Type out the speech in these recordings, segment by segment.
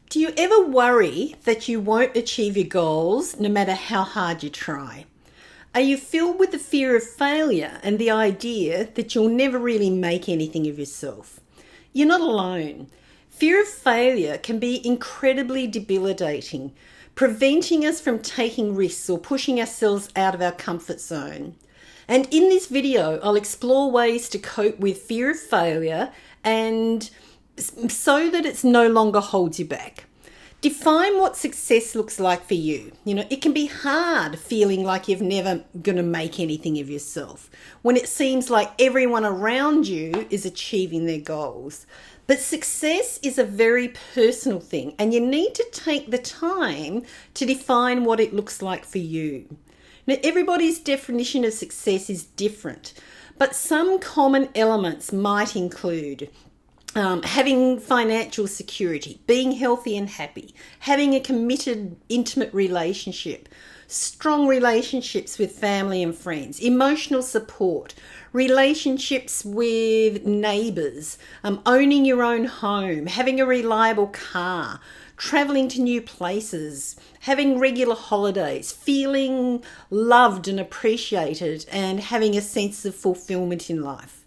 Do you ever worry that you won't achieve your goals no matter how hard you try? Are you filled with the fear of failure and the idea that you'll never really make anything of yourself? You're not alone. Fear of failure can be incredibly debilitating, preventing us from taking risks or pushing ourselves out of our comfort zone. And in this video, I'll explore ways to cope with fear of failure and so that it's no longer holds you back. Define what success looks like for you. It can be hard feeling like you're never going to make anything of yourself when it seems like everyone around you is achieving their goals. But success is a very personal thing, and you need to take the time to define what it looks like for you. Now, everybody's definition of success is different, but some common elements might include having financial security, being healthy and happy, having a committed, intimate relationship, strong relationships with family and friends, emotional support, relationships with neighbours, owning your own home, having a reliable car, travelling to new places, having regular holidays, feeling loved and appreciated, and having a sense of fulfilment in life.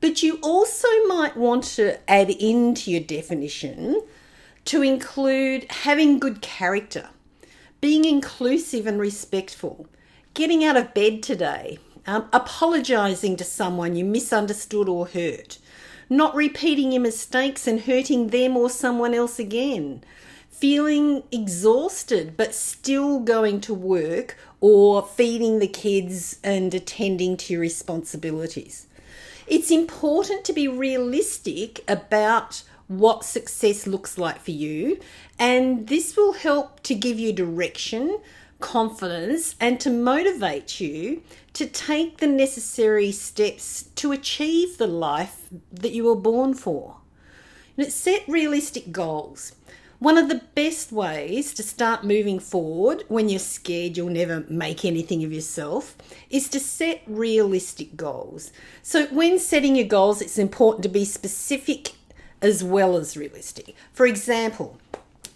But you also might want to add into your definition to include having good character, being inclusive and respectful, getting out of bed today, apologising to someone you misunderstood or hurt, not repeating your mistakes and hurting them or someone else again, feeling exhausted but still going to work or feeding the kids and attending to your responsibilities. It's important to be realistic about what success looks like for you, and this will help to give you direction, confidence, and to motivate you to take the necessary steps to achieve the life that you were born for. Set realistic goals. One of the best ways to start moving forward when you're scared you'll never make anything of yourself is to set realistic goals. So when setting your goals, it's important to be specific as well as realistic. For example,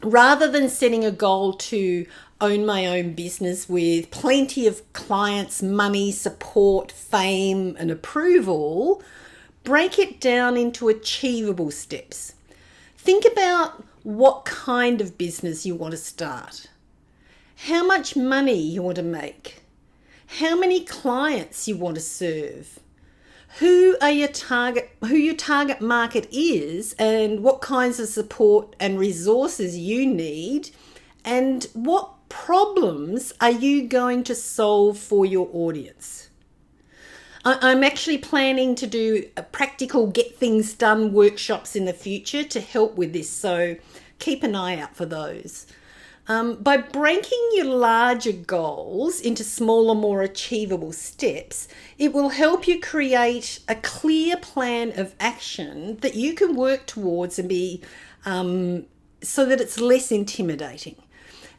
rather than setting a goal to own my own business with plenty of clients, money, support, fame, and approval, break it down into achievable steps. Think about what kind of business you want to start, how much money you want to make, how many clients you want to serve, who your target market is, and what kinds of support and resources you need, and what problems are you going to solve for your audience. I'm actually planning to do a practical get things done workshops in the future to help with this, so keep an eye out for those. By breaking your larger goals into smaller, more achievable steps, it will help you create a clear plan of action that you can work towards and be so that it's less intimidating.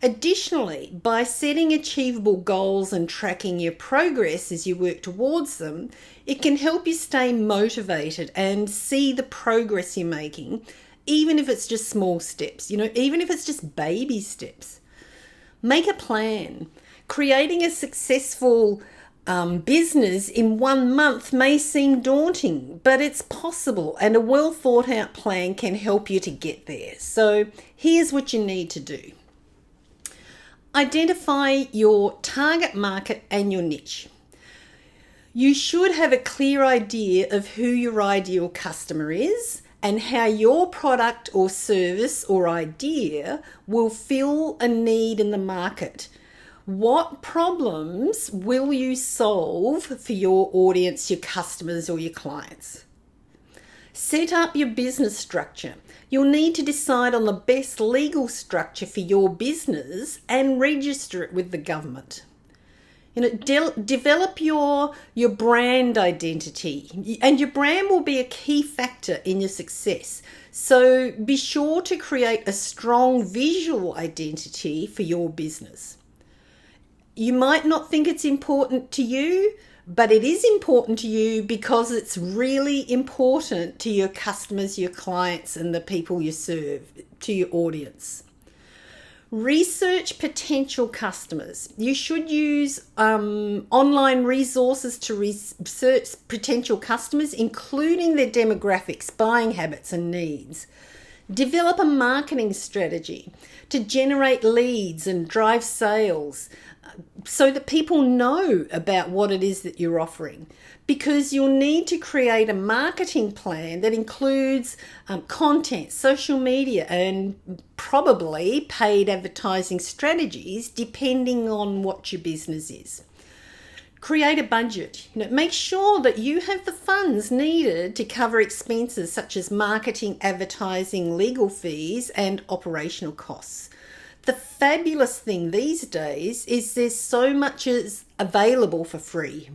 Additionally, by setting achievable goals and tracking your progress as you work towards them, it can help you stay motivated and see the progress you're making, even if it's just small steps, even if it's just baby steps. Make a plan. Creating a successful business in 1 month may seem daunting, but it's possible, and a well thought out plan can help you to get there. So here's what you need to do. Identify your target market and your niche. You should have a clear idea of who your ideal customer is and how your product or service or idea will fill a need in the market. What problems will you solve for your audience, your customers, or your clients? Set up your business structure. You'll need to decide on the best legal structure for your business and register it with the government. Develop your brand identity, and your brand will be a key factor in your success. So be sure to create a strong visual identity for your business. You might not think it's important to you, but it is important to you because it's really important to your customers, your clients, and the people you serve, to your audience. Research potential customers. You should use online resources to research potential customers, including their demographics, buying habits, and needs. Develop a marketing strategy to generate leads and drive sales so that people know about what it is that you're offering, because you'll need to create a marketing plan that includes content, social media, and probably paid advertising strategies depending on what your business is. Create a budget. Make sure that you have the funds needed to cover expenses such as marketing, advertising, legal fees, and operational costs. The fabulous thing these days is there's so much is available for free.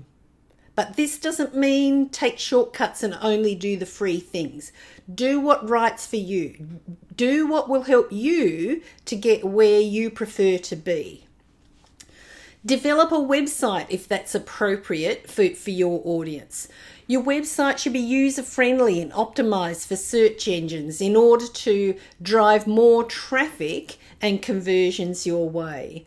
But this doesn't mean take shortcuts and only do the free things. Do what writes for you. Do what will help you to get where you prefer to be. Develop a website if that's appropriate for your audience. Your website should be user-friendly and optimized for search engines in order to drive more traffic and conversions your way.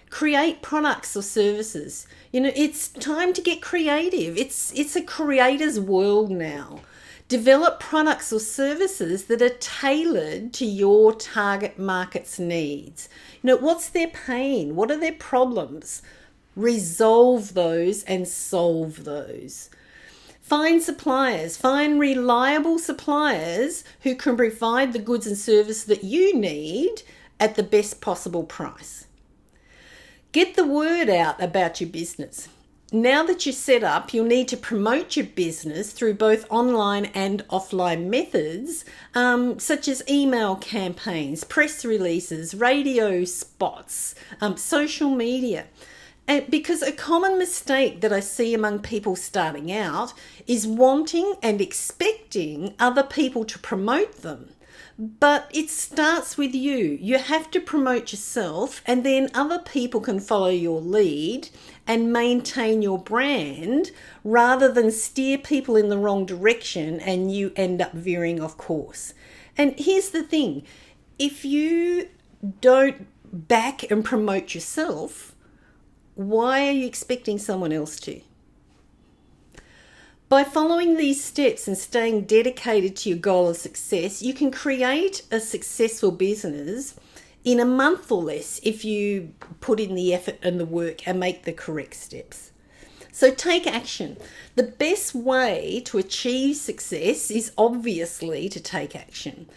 Create products or services. It's time to get creative. It's a creator's world now. Develop products or services that are tailored to your target market's needs. What's their pain? What are their problems? Resolve those and solve those. Find suppliers. Find reliable suppliers who can provide the goods and services that you need at the best possible price. Get the word out about your business. Now that you're set up, you'll need to promote your business through both online and offline methods, such as email campaigns, press releases, radio spots, social media. Because a common mistake that I see among people starting out is wanting and expecting other people to promote them. But it starts with you. You have to promote yourself, and then other people can follow your lead and maintain your brand rather than steer people in the wrong direction and you end up veering off course. And here's the thing. If you don't back and promote yourself, why are you expecting someone else to? By following these steps and staying dedicated to your goal of success, you can create a successful business in a month or less if you put in the effort and the work and make the correct steps. So take action. The best way to achieve success is obviously to take action.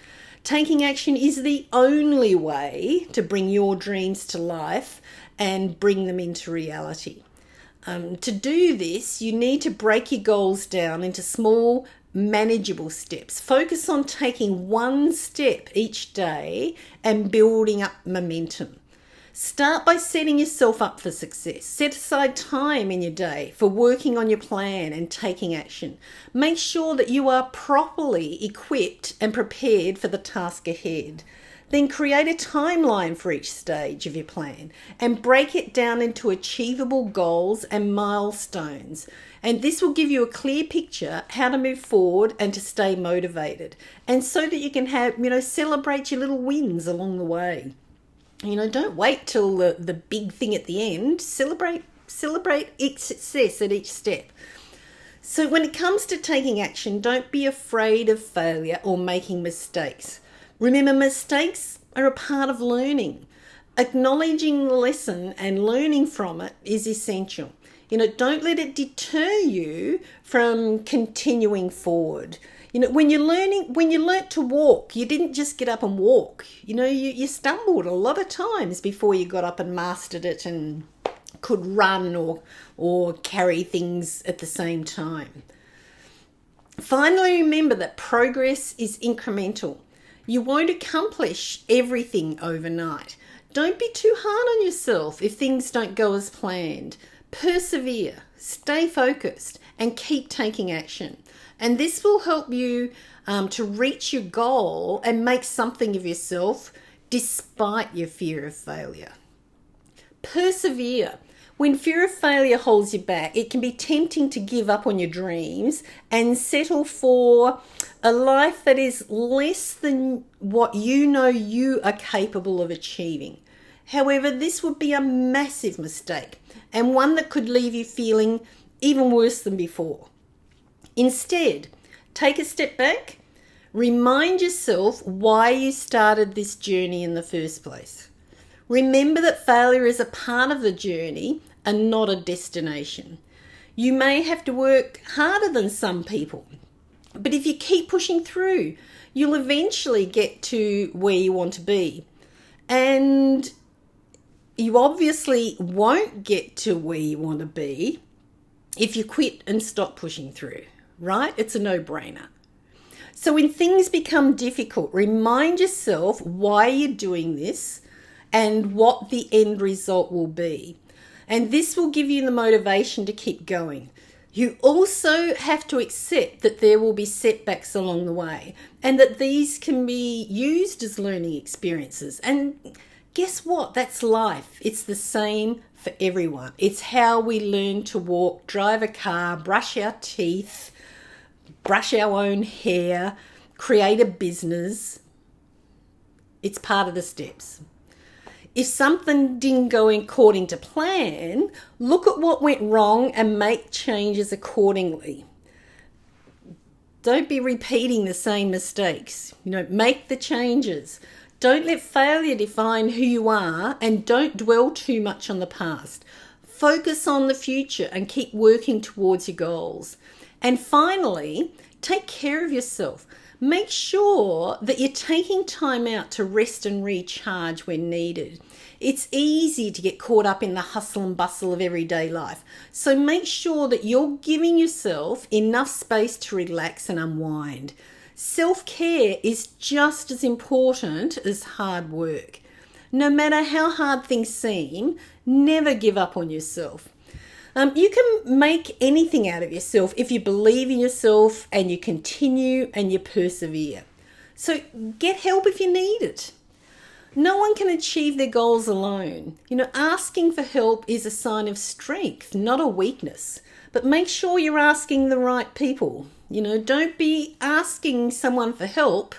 Taking action is the only way to bring your dreams to life and bring them into reality. To do this, you need to break your goals down into small, manageable steps. Focus on taking one step each day and building up momentum. Start by setting yourself up for success. Set aside time in your day for working on your plan and taking action. Make sure that you are properly equipped and prepared for the task ahead. Then create a timeline for each stage of your plan and break it down into achievable goals and milestones. And this will give you a clear picture how to move forward and to stay motivated. And so that you can have, celebrate your little wins along the way. Don't wait till the big thing at the end. Celebrate each success at each step. So when it comes to taking action, don't be afraid of failure or making mistakes. Remember, mistakes are a part of learning. Acknowledging the lesson and learning from it is essential. Don't let it deter you from continuing forward. When you learnt to walk, you didn't just get up and walk. You stumbled a lot of times before you got up and mastered it and could run or carry things at the same time. Finally, remember that progress is incremental. You won't accomplish everything overnight. Don't be too hard on yourself if things don't go as planned. Persevere, stay focused, and keep taking action. And this will help you to reach your goal and make something of yourself despite your fear of failure. Persevere. When fear of failure holds you back, it can be tempting to give up on your dreams and settle for a life that is less than what you know you are capable of achieving. However, this would be a massive mistake and one that could leave you feeling even worse than before. Instead, take a step back, remind yourself why you started this journey in the first place. Remember that failure is a part of the journey and not a destination. You may have to work harder than some people, but if you keep pushing through, you'll eventually get to where you want to be. And you obviously won't get to where you want to be if you quit and stop pushing through, right? It's a no-brainer. So when things become difficult, remind yourself why you're doing this and what the end result will be. And this will give you the motivation to keep going. You also have to accept that there will be setbacks along the way and that these can be used as learning experiences. And guess what? That's life. It's the same for everyone. It's how we learn to walk, drive a car, brush our teeth, brush our own hair, create a business. It's part of the steps. If something didn't go according to plan, look at what went wrong and make changes accordingly. Don't be repeating the same mistakes. Make the changes. Don't let failure define who you are, and don't dwell too much on the past. Focus on the future and keep working towards your goals. And finally, take care of yourself. Make sure that you're taking time out to rest and recharge when needed. It's easy to get caught up in the hustle and bustle of everyday life. So make sure that you're giving yourself enough space to relax and unwind. Self-care is just as important as hard work. No matter how hard things seem, never give up on yourself. You can make anything out of yourself if you believe in yourself and you continue and you persevere. So get help if you need it. No one can achieve their goals alone. Asking for help is a sign of strength, not a weakness. But make sure you're asking the right people. Don't be asking someone for help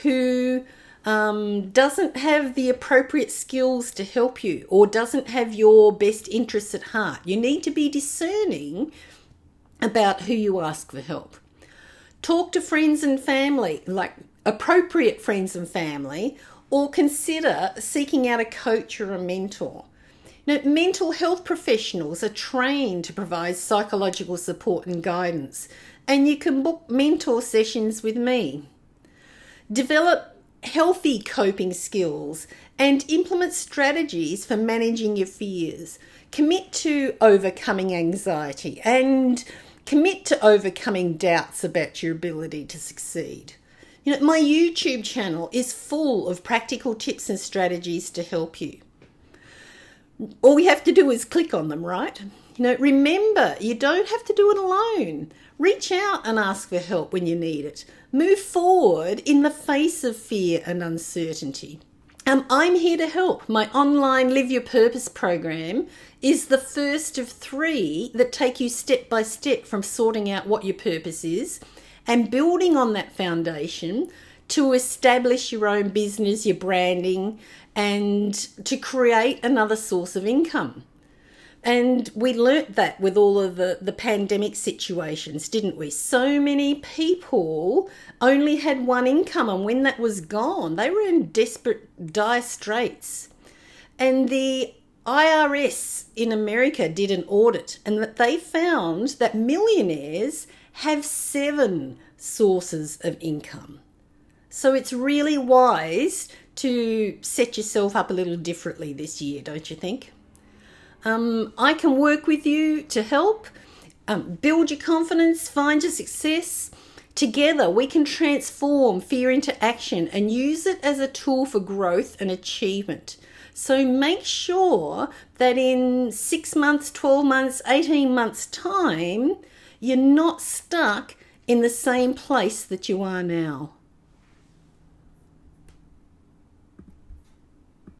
who doesn't have the appropriate skills to help you or doesn't have your best interests at heart. You need to be discerning about who you ask for help. Talk to friends and family, like appropriate friends and family, or consider seeking out a coach or a mentor. Mental health professionals are trained to provide psychological support and guidance, and you can book mentor sessions with me. Develop healthy coping skills and implement strategies for managing your fears. Commit to overcoming anxiety and commit to overcoming doubts about your ability to succeed. My YouTube channel is full of practical tips and strategies to help you. All you have to do is click on them, right? Remember, you don't have to do it alone. Reach out and ask for help when you need it. Move forward in the face of fear and uncertainty. I'm here to help. My online Live Your Purpose program is the first of 3 that take you step by step from sorting out what your purpose is and building on that foundation to establish your own business, your branding, and to create another source of income. And we learnt that with all of the pandemic situations, didn't we? So many people only had one income, and when that was gone, they were in desperate, dire straits. And the IRS in America did an audit, and that they found that millionaires have 7 sources of income. So it's really wise to set yourself up a little differently this year, don't you think? I can work with you to help build your confidence, find your success. Together, we can transform fear into action and use it as a tool for growth and achievement. So make sure that in 6 months, 12 months, 18 months' time, you're not stuck in the same place that you are now.